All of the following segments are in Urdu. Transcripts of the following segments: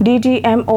DGMO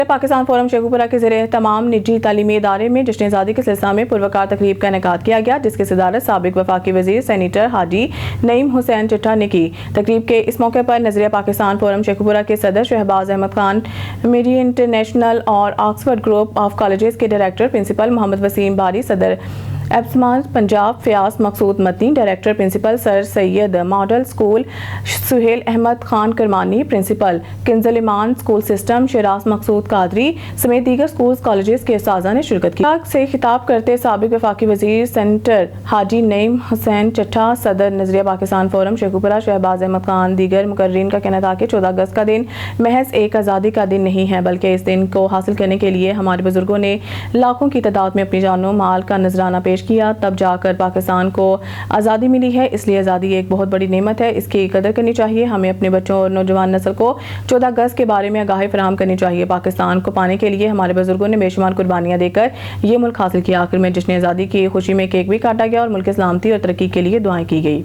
پاکستان فورم شیخوپورہ کے زیر اہتمام نجی تعلیمی ادارے میں جشن آزادی کے سلسلہ میں پروکار تقریب کا انعقاد کیا گیا، جس کی صدارت سابق وفاقی وزیر سینیٹر حاجی نعیم حسین چٹھا نے کی۔ تقریب کے اس موقع پر نظریہ پاکستان فورم شیخوپورہ کے صدر شہباز احمد خان، میری انٹرنیشنل اور آکسفورڈ گروپ آف کالجز کے ڈائریکٹر پرنسپل محمد وسیم باری، صدر ایپسمان پنجاب فیاض مقصود متنی، director principal sir Syed model school Sohail Ahmed Khan Kirmani, principal Kanz ul-Iman school system Shiraz Maqsood Qadri سمیت دیگر اسکولز کالجز کے اساتذہ نے شرکت کی۔ سے خطاب کرتے سابق وفاقی وزیر سینیٹر حاجی نعیم حسین چٹھا، صدر نظریہ پاکستان فورم شیخوپورہ شہباز احمد خان دیگر مقررین کا کہنا تھا کہ 14 اگست کا دن محض ایک آزادی کا دن نہیں ہے، بلکہ اس دن کو حاصل کرنے کے لیے ہمارے بزرگوں نے لاکھوں کی تعداد میں اپنی جان و مال کا نذرانہ پیش کیا، تب جا کر پاکستان کو آزادی ملی ہے۔ اس لیے آزادی ایک بہت بڑی نعمت ہے، اس کی قدر کرنی چاہیے۔ ہمیں اپنے بچوں اور نوجوان نسل کو 14 اگست کے بارے میں آگاہی فراہم کرنی چاہیے۔ پاکستان کو پانے کے لیے ہمارے بزرگوں نے بے شمار قربانیاں دے کر یہ ملک حاصل کیا۔ آخر میں جشن آزادی کی خوشی میں کیک بھی کاٹا گیا اور ملک کی سلامتی اور ترقی کے لیے دعائیں کی گئی۔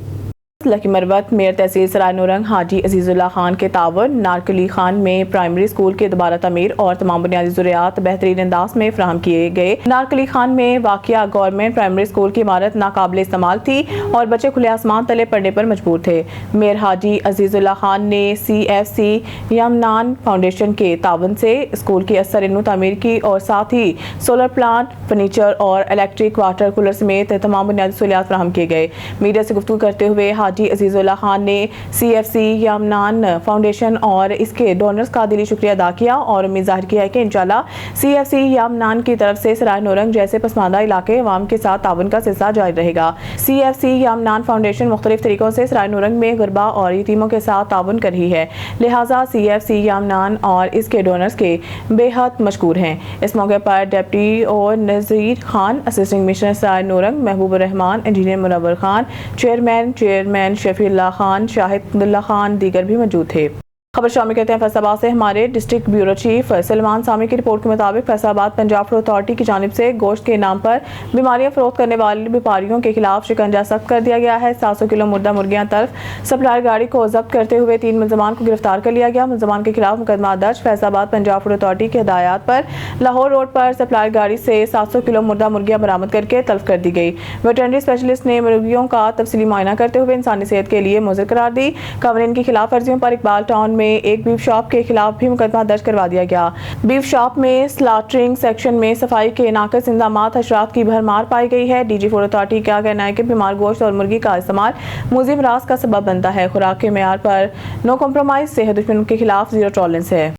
لکی مروت میئر تحصیل سرائے نورنگ حاجی عزیز اللہ خان کے تعاون نارکلی خان میں پرائمری اسکول کے دوبارہ تعمیر اور تمام بنیادی ضروریات بہترین انداز میں فراہم کیے گئے۔ نارکلی خان میں واقع گورنمنٹ پرائمری اسکول کی عمارت ناقابل استعمال تھی اور بچے کھلے آسمان تلے پڑھنے پر مجبور تھے۔ میئر حاجی عزیز اللہ خان نے CFC یمنان فاؤنڈیشن کے تعاون سے اسکول کی اثر انو تعمیر کی اور ساتھ ہی سولر پلانٹ، فرنیچر اور الیکٹرک واٹر کولر سمیت تمام بنیادی سہولیات فراہم کیے گئے۔ میڈیا سے گفتگو کرتے ہوئے حاجی عزیز اللہ خان نے CFC یمنان فاؤنڈیشن اور اس کے ڈونرز کا دلی شکریہ ادا کیا اور امید ظاہر کی ہے کہ انشاءاللہ CFC یمنان کی طرف سے سرائے نورنگ جیسے پسماندہ علاقے عوام کے ساتھ تعاون کا سلسلہ جاری رہے گا۔ CFC یمنان فاؤنڈیشن مختلف طریقوں سے سرائے نورنگ میں غربا اور یتیموں کے ساتھ تعاون کر رہی ہے، لہٰذا CFC یمنان اور اس کے ڈونرز کے بے حد مشکور ہیں۔ اس موقع پر deputy Nazir Khan, assistant commissioner Sarai Naurang Mehboob ur-Rehman, engineer Munawar Khan, chairman Shafi Ullah Khan, Shahid Ullah Khan دیگر بھی موجود تھے۔ خبر شامل کرتے ہیں فیصل آباد سے۔ ہمارے ڈسٹرکٹ بیورو چیف سلمان سامی کی رپورٹ کے مطابق فیصل آباد پنجاب فوڈ اتھارٹی کی جانب سے گوشت کے نام پر بیماریاں فروخت کرنے والے بیپاریوں کے خلاف شکنجہ سخت کر دیا گیا ہے۔ 700 کلو مردہ مرغیاں طرف سپلائر گاڑی کو ضبط کرتے ہوئے 3 ملزمان کو گرفتار کر لیا گیا۔ ملزمان کے خلاف مقدمہ درج فیصل آباد پنجاب فوڈ اتھارٹی کی ہدایات پر لاہور روڈ پر سپلائر گاڑی سے 700 کلو مردہ مرغیاں برآمد کر کے تلف کر دی گئی۔ ویٹرنری اسپیشلسٹ نے مرغیوں کا تفصیلی معائنہ کرتے ہوئے انسانی صحت کے لیے مضر قرار دی۔ قوانین کی خلاف ورزیوں پر اقبال ٹاؤن میں ایک بیف شاپ کے خلاف بھی مقدمہ درج کروا دیا گیا۔ بیف شاپ میں سلاٹرنگ سیکشن میں صفائی کے ناقص انتظامات، حشرات کی بھرمار پائی گئی ہے۔ DG فوڈ اتھارٹی کا کہنا ہے کہ بیمار گوشت اور مرغی کا استعمال موذی امراض کا سبب بنتا ہے۔ خوراک کے معیار پر نو کمپرومائز، صحت دشمنوں کے خلاف زیرو ٹالرنس ہے۔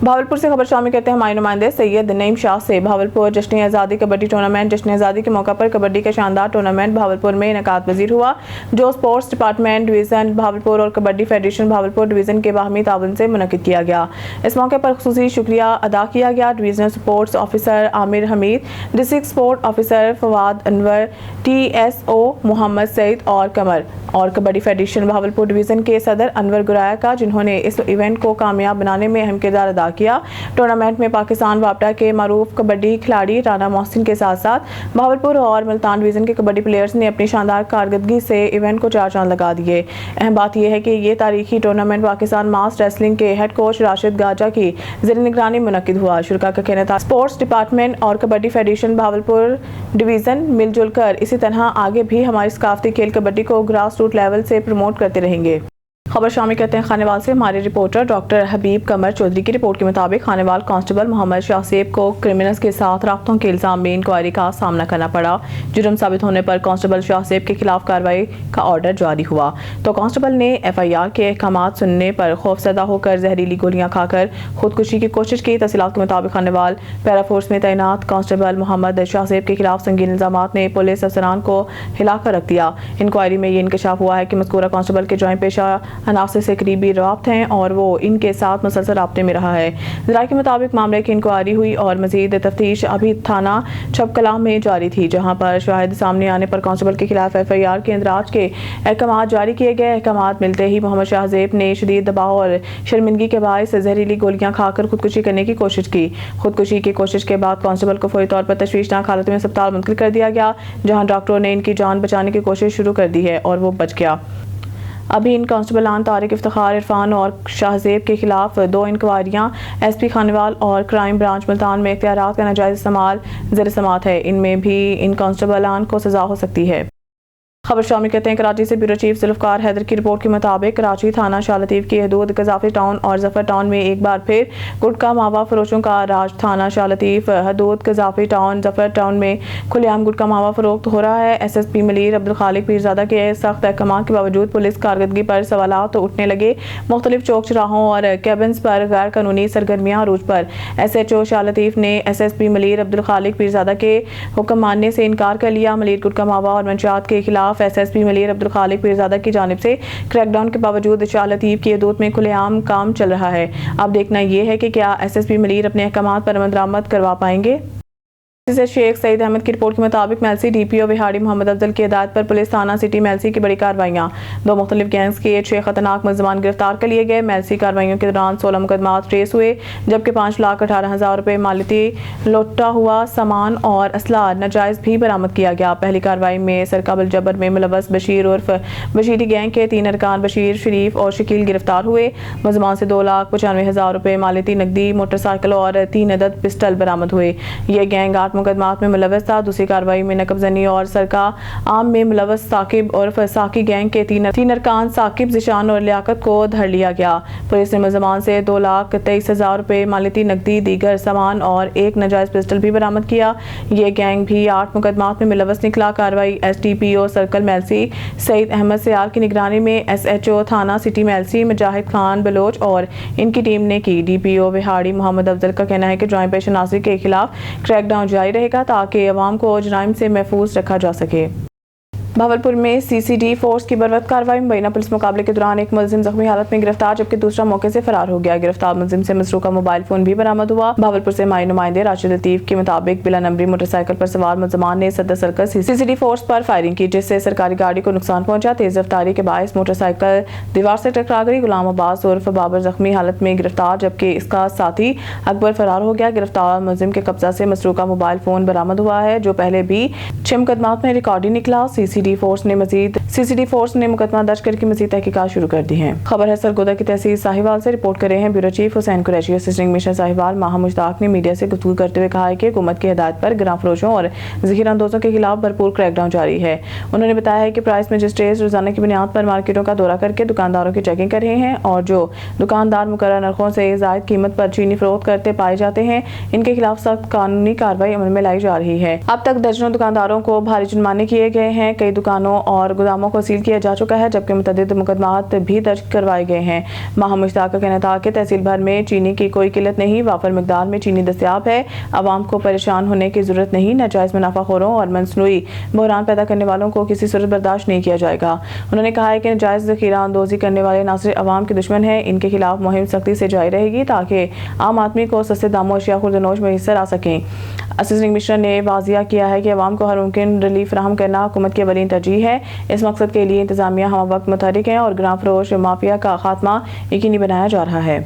بھاولپور سے خبر شامل کرتے ہیں ہمارے نمائندے سید نعیم شاہ سے۔ بھاولپور جشن آزادی کبڈی ٹورنامنٹ۔ جشن آزادی کے موقع پر کبڈی کا شاندار ٹورنامنٹ بھاولپور میں انعقاد پذیر ہوا، جو اسپورٹس ڈپارٹمنٹ ڈویژن بھاولپور اور کبڈی فیڈریشن بھاولپور ڈویژن کے باہمی تعاون سے منعقد کیا گیا۔ اس موقع پر خصوصی شکریہ ادا کیا گیا ڈویژنل اسپورٹس آفیسر عامر حمید، ڈسٹرکٹ اسپورٹ آفیسر فواد انور، TSO محمد سعید اور قمر، اور کبڈی فیڈریشن بھاولپور ڈویژن کے صدر انور گرایا کا، جنہوں نے اس ایونٹ کو کامیاب بنانے میں اہم کردار ادا کیا۔ ٹورنامنٹ میں پاکستان وابڈا کے معروف کبڈی کھلاڑی رانا محسن کے ساتھ ساتھ بھاولپور اور ملتان ڈویژن کے کبڈی پلیئرز نے اپنی شاندار کارکردگی سے ایونٹ کو چار چاند لگا دیے۔ اہم بات یہ ہے کہ یہ تاریخی ٹورنامنٹ پاکستان ماس ریسلنگ کے ہیڈ کوچ راشد گاجا کی زیر نگرانی منعقد ہوا۔ شرکاء کا کہنا تھا اسپورٹس ڈپارٹمنٹ اور کبڈی فیڈریشن بھاولپور ڈویژن مل جل کر اسی طرح آگے بھی ہماری ثقافتی کھیل کبڈی کو گراس روٹ لیول سے پروموٹ کرتے رہیں گے۔ خبر شامل کرتے ہیں خانیوال سے۔ ہمارے رپورٹر ڈاکٹر حبیب قمر چودھری کی رپورٹ کے مطابق خانیوال کانسٹیبل محمد شاہ سیب کو کرمنلز کے ساتھ رابطوں کے الزام میں انکوائری کا سامنا کرنا پڑا۔ جرم ثابت ہونے پر کانسٹیبل شاہ سیب کے خلاف کارروائی کا آرڈر جاری ہوا تو کانسٹیبل نے FIR کے احکامات سننے پر خوف زدہ ہو کر زہریلی گولیاں کھا کر خودکشی کی کوشش کی۔ تفصیلات کے مطابق خانیوال پیرا فورس میں تعینات کانسٹیبل محمد شاہ سیب کے خلاف سنگین الزامات نے پولیس افسران کو ہلا کر رکھ دیا۔ انکوائری میں یہ انکشاف ہوا ہے کہ مذکورہ کانسٹیبل کے جوائیں پیشہ عناصر سے قریبی رابط ہیں اور وہ ان کے ساتھ مسلسل رابطے میں رہا ہے۔ ذرائع کے مطابق معاملے کی انکوائری ہوئی اور مزید تفتیش ابھی تھانہ چھب کلاں میں جاری تھی، جہاں پر شواہد سامنے آنے پر کانسٹیبل کے خلاف FIR کے اندراج کے احکامات جاری کیے گئے۔ احکامات ملتے ہی محمد شاہ زیب نے شدید دباؤ اور شرمندگی کے باعث زہریلی گولیاں کھا کر خودکشی کرنے کی کوشش کی۔ خودکشی کی کوشش کے بعد کانسٹیبل کو فوری طور پر تشویشناک حالت میں اسپتال منتقل کر دیا گیا، جہاں ڈاکٹروں نے ان کی جان بچانے کی کوشش شروع کر دی ہے اور وہ بچ گیا۔ ابھی ان کانسٹیبلان طارق افتخار عرفان اور شاہزیب کے خلاف 2 انکوائریاں ایس پی خانوال اور کرائم برانچ ملتان میں اختیارات کا ناجائز استعمال زیر سماعت ہے۔ ان میں بھی ان کانسٹیبلان کو سزا ہو سکتی ہے۔ خبر شامل کرتے ہیں کراچی سے بیورو چیف ذوالفقار حیدر کی رپورٹ کے مطابق کراچی تھانہ شاہ لطیف کی حدود قذافی ٹاؤن اور ظفر ٹاؤن میں ایک بار پھر گٹکا ماوا فروشوں کا راج۔ تھانہ شاہ لطیف حدود قذافی ٹاؤن ظفر ٹاؤن میں کھلے عام گٹکا ماوا فروخت ہو رہا ہے۔ S S P Malir Abdul Khaliq Pirzada کے سخت احکامات کے باوجود پولیس کارکردگی پر سوالات اٹھنے لگے۔ مختلف چوک چراہوں اور کیبنز پر غیر قانونی سرگرمیاں عروج پر۔ S H O Shah Latif نے S S P Malir Abdul Khaliq Pirzada کے حکم ماننے سے انکار کر لیا۔ ملیر گٹکا ماوا اور منشیات کے خلاف S S P Malir Abdul Khaliq Pirzada کی جانب سے کریک ڈاؤن کے باوجود شاہ لطیف کی حدود میں کھلے عام کام چل رہا ہے۔ اب دیکھنا یہ ہے کہ کیا ایس ایس پی ملیر اپنے احکامات پر عمل درآمد کروا پائیں گے۔ سے شیخ سعید احمد کی رپورٹ کے مطابق میلسی ڈی پی او وہاڑی محمد افضل کی ہدایت پر پولیس تھانہ سٹی میلسی کی بڑی کارروائیاں۔ 2 مختلف گینگز کے 6 خطرناک ملزمان گرفتار کر لیے گئے۔ میلسی کارروائیوں کے دوران 16 مقدمات ٹریس ہوئے، جبکہ 5,18,000 روپے مالیتی لوٹا ہوا سامان اور اسلحہ ناجائز بھی برآمد کیا گیا۔ پہلی کارروائی میں سرقہ بالجبر میں ملوث بشیر عرف بشیری گینگ کے 3 ارکان بشیر، شریف اور شکیل گرفتار ہوئے۔ ملزمان سے 2,95,000 روپے مالیتی نقدی، موٹر سائیکل اور 3 عدد پسٹل برآمد ہوئے۔ یہ گینگ 8 مقدمات میں ملوث تھا۔ دوسری کارروائی میں نقب زنی اور سرقہ عام میں ملوث ثاقب عرف ساقی گینگ کے 3 ارکان ثاقب، ذیشان اور لیاقت کو دھر لیا گیا۔ پولیس نے ملزمان سے 2,23,000 روپے مالیتی نقدی، دیگر سامان اور 1 ناجائز پسٹل بھی برآمد کیا۔ یہ گینگ بھی 8 مقدمات میں ملوث نکلا۔ کارروائی ایس ڈی پی او سرکل میلسی سعید احمد سیال کی نگرانی میں ایس ایچ او تھانہ سٹی میلسی مجاہد خان بلوچ اور ان کی ٹیم نے کی۔ ڈی پی او وہاڑی محمد افضل کا کہنا ہے کہ جرائم پیشہ ناظری کے خلاف کریک ڈاؤن جاری رہے گا تاکہ عوام کو جرائم سے محفوظ رکھا جا سکے۔ بھاولپور میں سی سی ڈی فورس کی بروقت کارروائی میں مبینہ پولیس مقابلے کے دوران ایک ملزم زخمی حالت میں گرفتار، جبکہ دوسرا موقع سے فرار ہو گیا۔ گرفتار ملزم سے مسروقہ موبائل فون بھی برآمد ہوا۔ بھاولپور سے ہمارے نمائندے راشد لطیف کے مطابق بلا نمبری موٹر سائیکل پر سوار ملزمان نے صدر سرکل سی سی ڈی فورس پر فائرنگ کی، جس سے سرکاری گاڑی کو نقصان پہنچا۔ تیز رفتاری کے باعث موٹر سائیکل دیوار سے ٹکرا گئی۔ غلام عباس عرف بابر زخمی حالت میں گرفتار، جبکہ اس کا ساتھی اکبر فرار ہو گیا۔ گرفتار ملزم کے قبضہ سے مسروقہ موبائل فون برآمد ہوا ہے، جو پہلے بھی 6 مقدمات میں ریکارڈ نکلا۔ سی سی ڈی فورس نے مقدمہ درج کر کے مزید تحقیقات شروع کر دی ہیں۔ خبر ہے سرگودا کی تحصیل ساہیوال سے، رپورٹ کر رہے ہیں بیورو چیف حسین قریشی۔ اسسٹنٹ کمشنر ساہیوال ماہا مشتاق نے میڈیا سے گفتگو کرتے ہوئے کہا ہے کہ حکومت کی ہدایت پر گراں فروشوں اور ذخیرہ اندوزوں کے خلاف بھرپور کریک ڈاؤن جاری ہے۔ انہوں نے بتایا ہے کہ پرائس مجسٹریٹس روزانہ کی بنیاد پر مارکیٹوں کا دورہ کر کے دکانداروں کی چیکنگ کر رہے ہیں، اور جو دکاندار مقررہ نرخوں سے زائد قیمت پر چینی فروخت کرتے پائے جاتے ہیں، ان کے خلاف سخت قانونی کارروائی عمل میں لائی جا رہی ہے۔ اب تک درجنوں دکانداروں کو بھاری جرمانے کیے گئے ہیں، کئی دکانوں اور گوداموں کو سیل کیا جا چکا ہے، جبکہ متعدد مقدمات بھی درج کروائے گئے ہیں۔ ماہا مشتاق کا کہنا تھا کہ تحصیل بھر میں چینی کی کوئی قلت نہیں، وافر مقدار میں چینی دستیاب ہے، عوام کو پریشان ہونے کی ضرورت نہیں۔ ناجائز منافع خوروں اور مصنوعی بحران پیدا کرنے والوں کو کسی صورت برداشت نہیں کیا جائے گا۔ انہوں نے کہا ہے کہ ناجائز ذخیرہ اندوزی کرنے والے نہ صرف عوام کے دشمن ہیں، ان کے خلاف مہم سختی سے جاری رہے گی تاکہ عام آدمی کو سستے داموں اشیاء خوردنوش میسر آ سکیں۔ اسسٹنٹ کمشنر نے واضح کیا ہے کہ عوام کو ہر ممکن ریلیف فراہم کرنا حکومت کی اولین ترجیح ہے۔ اس مقصد کے لیے انتظامیہ ہمہ وقت متحرک ہے اور گراں فروش مافیا کا خاتمہ یقینی بنایا جا رہا ہے۔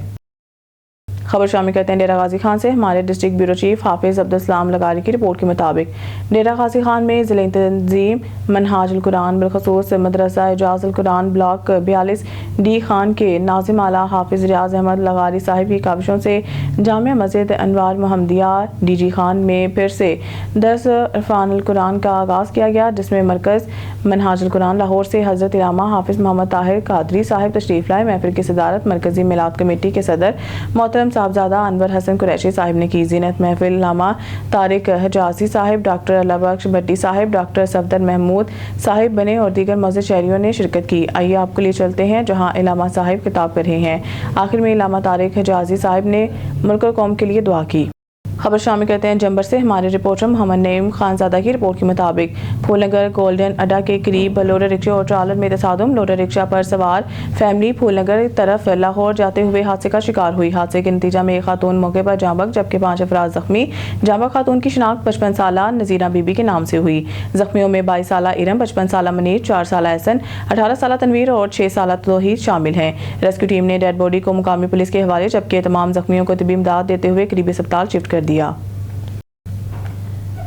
خبر شامل کرتے ہیں ڈیرہ غازی خان سے۔ ہمارے ڈسٹرکٹ بیورو چیف حافظ عبدالسلام لغاری کی رپورٹ کے مطابق ڈیرہ غازی خان میں ضلع تنظیم منہاج القرآن بالخصوص مدرسہ اعجاز القرآن بلاک 42 ڈی خان کے ناظم اعلیٰ حافظ ریاض احمد لغاری صاحب کی کاوشوں سے جامع مسجد انوار محمدیہ ڈی جی خان میں پھر سے درس عرفان القرآن کا آغاز کیا گیا، جس میں مرکز منہاج القرآن لاہور سے حضرت علامہ حافظ محمد طاہر قادری صاحب تشریف لائے۔ محفل کی صدارت مرکزی میلاد کمیٹی کے صدر محترم صاحبزادہ انور حسن قریشی صاحب نے کی۔ زینت محفل علامہ طارق حجازی صاحب، ڈاکٹر اللہ بخش بھٹی صاحب، ڈاکٹر صفدر محمود صاحب بنے اور دیگر معزز شہریوں نے شرکت کی۔ آئیے آپ کو لیے چلتے ہیں جہاں علامہ صاحب خطاب کر رہے ہیں۔ آخر میں علامہ طارق حجازی صاحب نے ملک اور قوم کے لیے دعا کی۔ خبر شامل کرتے ہیں جمبر سے۔ ہمارے رپورٹر محمد نعیم خانزادہ کی رپورٹ کے مطابق پھول نگر گولڈن اڈا کے قریب لوڈر رکشہ اور ٹرالر میں تصادم، لوڈر رکشہ پر سوار فیملی پھول نگر طرف لاہور جاتے ہوئے حادثے کا شکار ہوئی۔ حادثے کے نتیجہ میں ایک خاتون موقع پر جاں بحق جبکہ 5 افراد زخمی۔ جاں بحق خاتون کی شناخت 55 سالہ نذیرہ بی بی کے نام سے ہوئی۔ زخمیوں میں 22 سالہ ارم، 55 سالہ منیر، 4 سالہ احسن، 18 سالہ تنویر اور 6 سالہ توحید شامل ہیں۔ ریسکیو ٹیم نے ڈیڈ باڈی کو مقامی پولیس کے حوالے جبکہ تمام زخمیوں کو طبی امداد دیتے ہوئے قریبی ہسپتال شفٹ کر دیا۔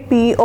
JPO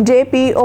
JPO